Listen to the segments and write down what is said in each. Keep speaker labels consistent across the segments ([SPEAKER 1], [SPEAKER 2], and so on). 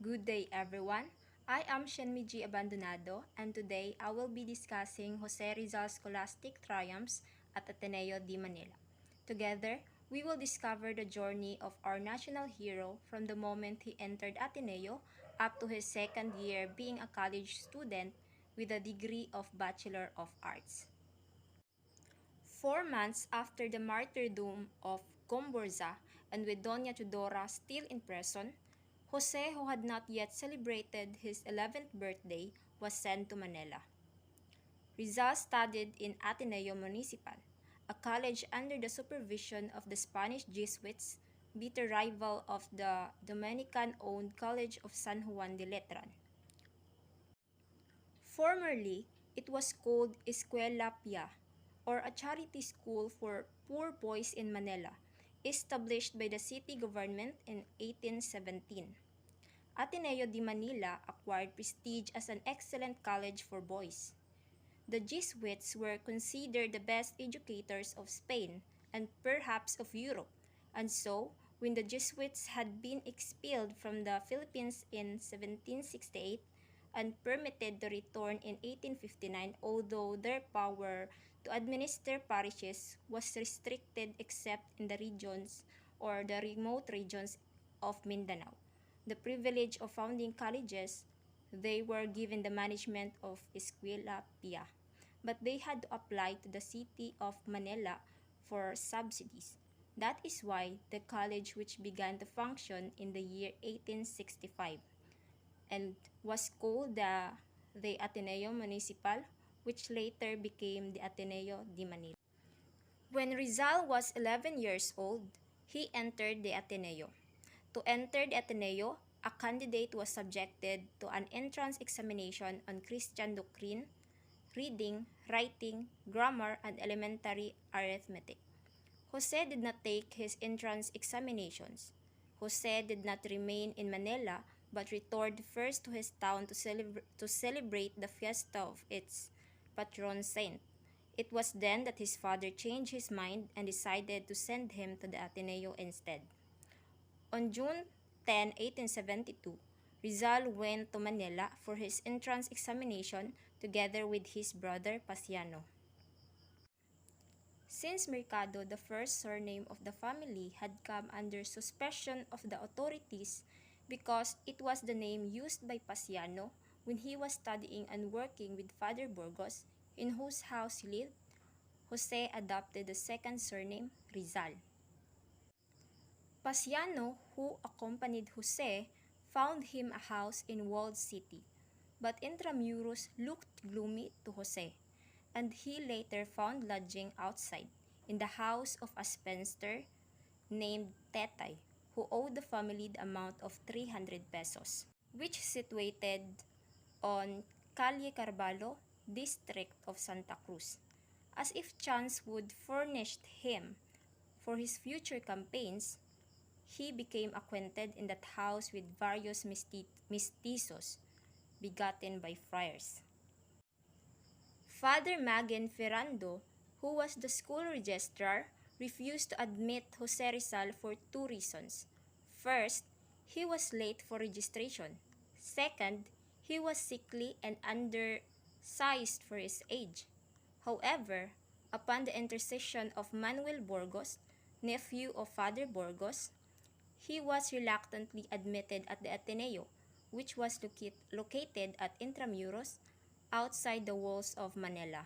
[SPEAKER 1] Good day, everyone. I am Shenmiji Abandonado, and today I will be discussing Jose Rizal's scholastic triumphs at Ateneo de Manila. Together, we will discover the journey of our national hero from the moment he entered Ateneo up to his second year being a college student with a degree of Bachelor of Arts. 4 months after the martyrdom of Gomburza and with Doña Tudora still in prison, Jose, who had not yet celebrated his 11th birthday, was sent to Manila. Rizal studied in Ateneo Municipal, a college under the supervision of the Spanish Jesuits, bitter rival of the Dominican-owned College of San Juan de Letran. Formerly, it was called Escuela Pia, or a charity school for poor boys in Manila, established by the city government in 1817. Ateneo de Manila acquired prestige as an excellent college for boys. The Jesuits were considered the best educators of Spain and perhaps of Europe, and so, when the Jesuits had been expelled from the Philippines in 1768 and permitted to return in 1859, although their power to administer parishes was restricted except in the regions or the remote regions of Mindanao, the privilege of founding colleges, they were given the management of Escuela Pia, but they had to apply to the city of Manila for subsidies. That is why the college, which began to function in the year 1865 and was called the Ateneo Municipal, which later became the Ateneo de Manila. When Rizal was 11 years old, he entered the Ateneo. To enter the Ateneo, a candidate was subjected to an entrance examination on Christian doctrine, reading, writing, grammar, and elementary arithmetic. Jose did not take his entrance examinations. Jose did not remain in Manila but returned first to his town to celebrate the fiesta of its patron saint. It was then that his father changed his mind and decided to send him to the Ateneo instead. On June 10, 1872, Rizal went to Manila for his entrance examination together with his brother Pasiano. Since Mercado, the first surname of the family, had come under suspicion of the authorities because it was the name used by Pasiano when he was studying and working with Father Burgos, in whose house he lived, Jose adopted the second surname, Rizal. Pasiano, who accompanied Jose, found him a house in walled city, but Intramuros looked gloomy to Jose, and he later found lodging outside, in the house of a spinster named Tetay, who owed the family the amount of 300 pesos, which situated on Calle Carvalho, district of Santa Cruz. As if chance would furnish him for his future campaigns, he became acquainted in that house with various mestizos begotten by friars. Father Magin Ferrando, who was the school registrar, refused to admit Jose Rizal for two reasons. First, he was late for registration. Second, he was sickly and undersized for his age. However, upon the intercession of Manuel Burgos, nephew of Father Burgos, he was reluctantly admitted at the Ateneo, which was located at Intramuros, outside the walls of Manila.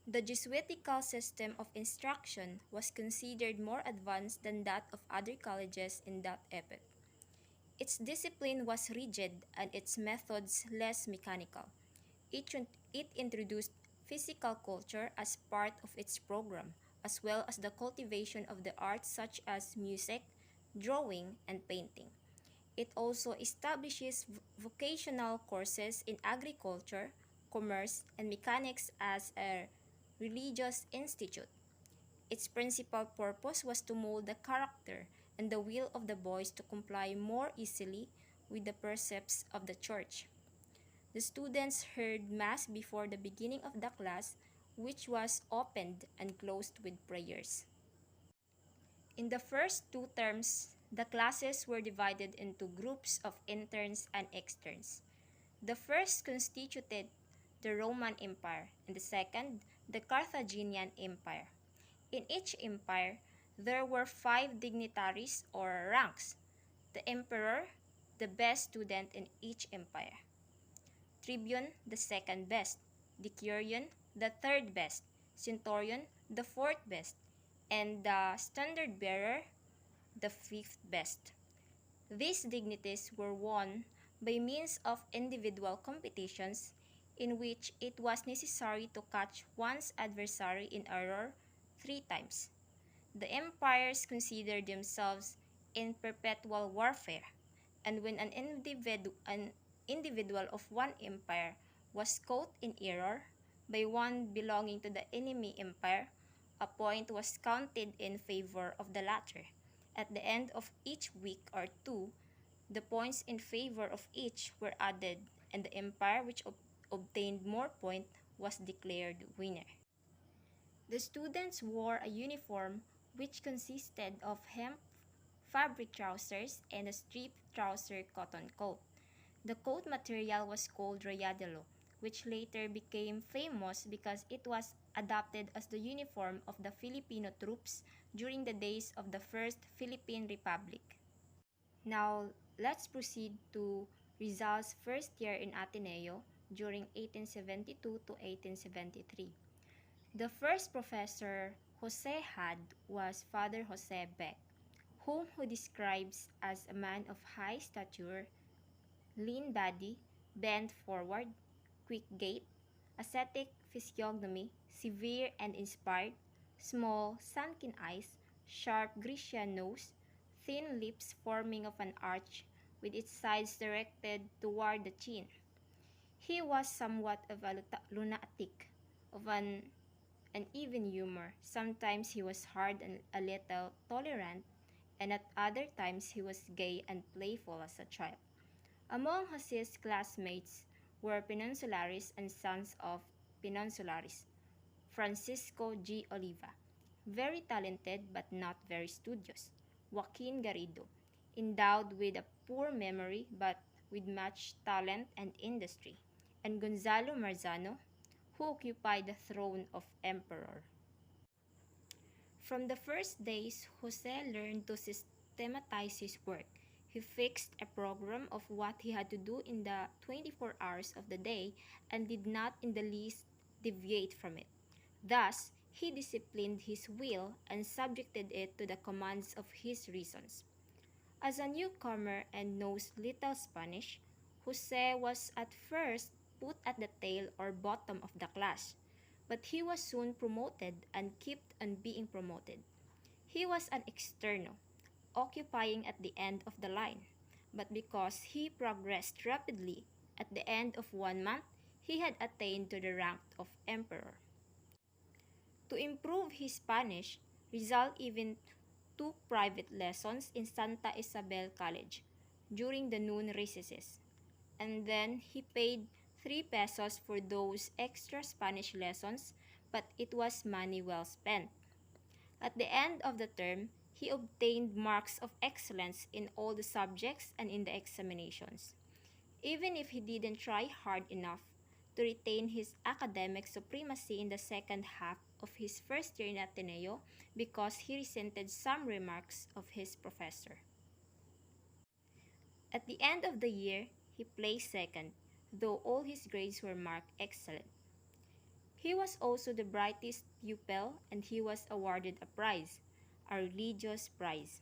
[SPEAKER 1] The Jesuitical system of instruction was considered more advanced than that of other colleges in that epoch. Its discipline was rigid and its methods less mechanical. It introduced physical culture as part of its program, as well as the cultivation of the arts such as music, drawing, and painting. It also establishes vocational courses in agriculture, commerce, and mechanics as a religious institute. Its principal purpose was to mold the character and the will of the boys to comply more easily with the precepts of the church. The students heard Mass before the beginning of the class, which was opened and closed with prayers. In the first 2 terms The classes were divided into groups of interns and externs. The first constituted the Roman Empire, and the second, the Carthaginian Empire. In each empire, there were five dignitaries or ranks: the emperor, the best student in each empire; tribune, the second best; decurion, the third best; centurion, the fourth best; and the standard bearer, the fifth best. These dignities were won by means of individual competitions in which it was necessary to catch one's adversary in error 3 times. The empires considered themselves in perpetual warfare, and when an individual of one empire was caught in error by one belonging to the enemy empire, a point was counted in favor of the latter. At the end of each week or two, the points in favor of each were added, and the empire which obtained more points was declared winner. The students wore a uniform which consisted of hemp fabric trousers and a striped trouser cotton coat. The coat material was called rayadelo, which later became famous because it was adopted as the uniform of the Filipino troops during the days of the First Philippine Republic. Now, let's proceed to Rizal's first year in Ateneo during 1872 to 1873. The first professor Jose had was Father Jose Beck, whom he describes as a man of high stature, lean body, bent forward, quick gait, ascetic physiognomy, severe and inspired, small, sunken eyes, sharp Grecian nose, thin lips forming of an arch with its sides directed toward the chin. He was somewhat of a lunatic, of an uneven humor. Sometimes he was hard and a little tolerant, and at other times he was gay and playful as a child. Among his classmates were Peninsularis and sons of Peninsularis. Francisco G. Oliva, very talented but not very studious; Joaquin Garrido, endowed with a poor memory but with much talent and industry; and Gonzalo Marzano, who occupied the throne of emperor. From the first days, Jose learned to systematize his work. He fixed a program of what he had to do in the 24 hours of the day and did not in the least deviate from it. Thus, he disciplined his will and subjected it to the commands of his reasons. As a newcomer and knows little Spanish, Jose was at first put at the tail or bottom of the class, but he was soon promoted and kept on being promoted. He was an externo, occupying at the end of the line, but because he progressed rapidly, at the end of 1 month, he had attained to the rank of emperor. To improve his Spanish, Rizal even took private lessons in Santa Isabel College during the noon recesses, and then he paid 3 pesos for those extra Spanish lessons, but it was money well spent. At the end of the term, he obtained marks of excellence in all the subjects and in the examinations. Even if he didn't try hard enough to retain his academic supremacy in the second half of his first year in Ateneo because he resented some remarks of his professor. At the end of the year, he placed second, though all his grades were marked excellent. He was also the brightest pupil, and he was awarded a prize, a religious prize.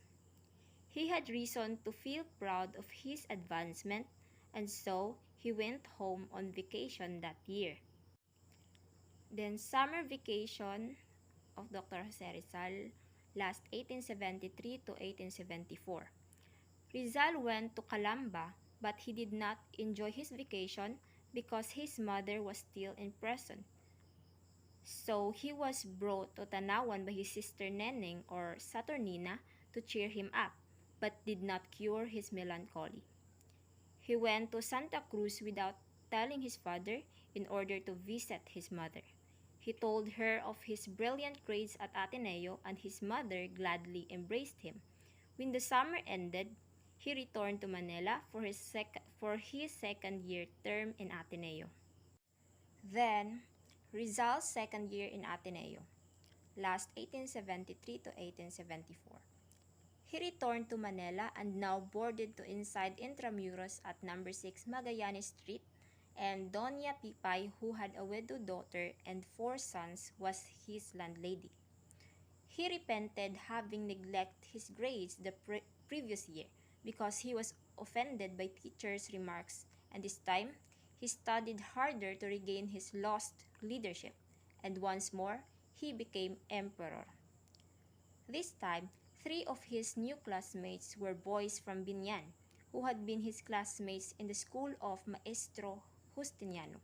[SPEAKER 1] He had reason to feel proud of his advancement, and so he went home on vacation that year. Then summer vacation of Dr. Jose Rizal last 1873 to 1874. Rizal went to Calamba, but he did not enjoy his vacation because his mother was still in prison. So he was brought to Tanawan by his sister Neneng or Saturnina to cheer him up, but did not cure his melancholy. He went to Santa Cruz without telling his father in order to visit his mother. He told her of his brilliant grades at Ateneo, and his mother gladly embraced him. When the summer ended, he returned to Manila for his second year term in Ateneo. Then, Rizal's second year in Ateneo, last 1873 to 1874. He returned to Manila and now boarded to inside Intramuros at number 6 Magallanes Street, and Doña Pipay, who had a widowed daughter and 4 sons, was his landlady. He repented having neglected his grades the previous year because he was offended by teachers' remarks, and this time he studied harder to regain his lost leadership, and once more he became emperor. This time, 3 of his new classmates were boys from Binyan, who had been his classmates in the school of Maestro Justiniano.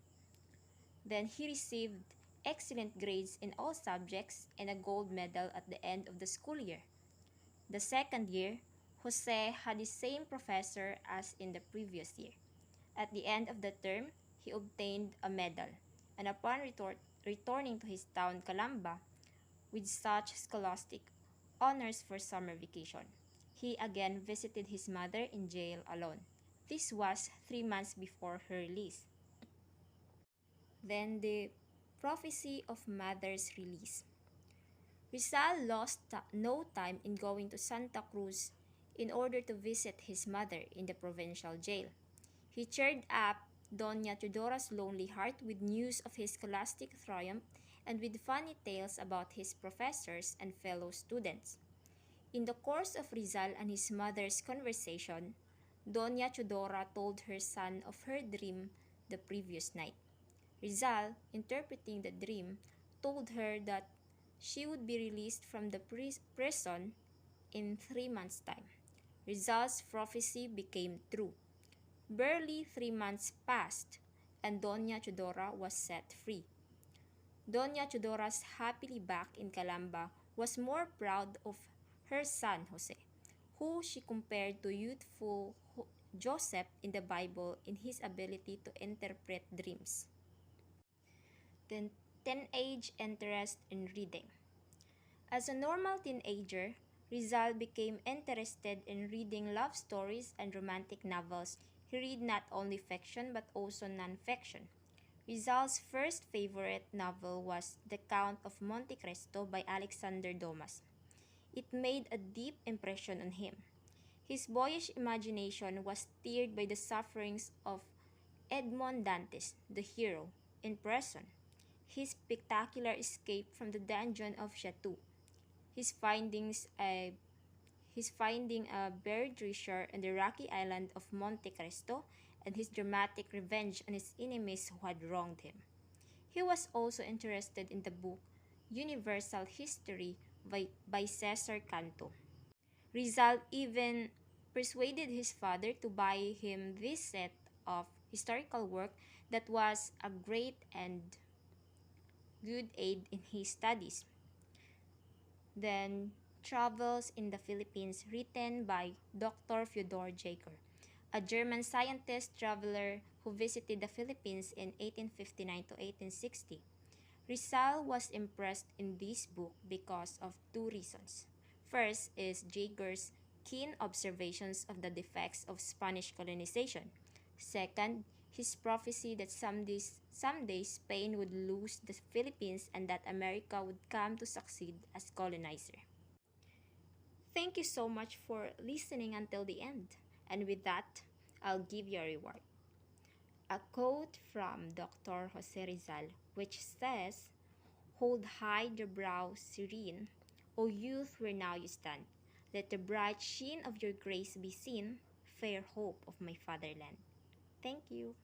[SPEAKER 1] Then he received excellent grades in all subjects and a gold medal at the end of the school year. The second year, Jose had the same professor as in the previous year. At the end of the term, he obtained a medal, and upon returning to his town, Calamba, with such scholastic honors for summer vacation, he again visited his mother in jail alone. This was 3 months before her release. Then the prophecy of mother's release. Rizal lost no time in going to Santa Cruz in order to visit his mother in the provincial jail. He cheered up Doña Teodora's lonely heart with news of his scholastic triumph and with funny tales about his professors and fellow students. In the course of Rizal and his mother's conversation, Doña Teodora told her son of her dream the previous night. Rizal, interpreting the dream, told her that she would be released from the prison in 3 months' time. Rizal's prophecy became true. Barely 3 months passed, and Doña Teodora was set free. Doña Teodora's happily back in Calamba was more proud of her son Jose, who she compared to youthful Joseph in the Bible in his ability to interpret dreams. Then, teenage interest in reading. As a normal teenager, Rizal became interested in reading love stories and romantic novels. He read not only fiction but also non-fiction. Rizal's first favorite novel was The Count of Monte Cristo by Alexander Dumas. It made a deep impression on him. His boyish imagination was stirred by the sufferings of Edmond Dantes, the hero, in prison, his spectacular escape from the dungeon of Chateau, his finding a buried treasure on the rocky island of Monte Cristo, and his dramatic revenge on his enemies who had wronged him. He was also interested in the book Universal History by Cesar Canto. Rizal even persuaded his father to buy him this set of historical work that was a great and good aid in his studies. Then, Travels in the Philippines, written by Dr. Fyodor Jaeger, a German scientist traveler who visited the Philippines in 1859 to 1860. Rizal was impressed in this book because of 2 reasons. First is Jaeger's keen observations of the defects of Spanish colonization. Second, his prophecy that someday Spain would lose the Philippines and that America would come to succeed as colonizer. Thank you so much for listening until the end. And with that, I'll give you a reward. A quote from Dr. Jose Rizal, which says, "Hold high the brow serene, O youth, where now you stand. Let the bright sheen of your grace be seen, fair hope of my fatherland." Thank you.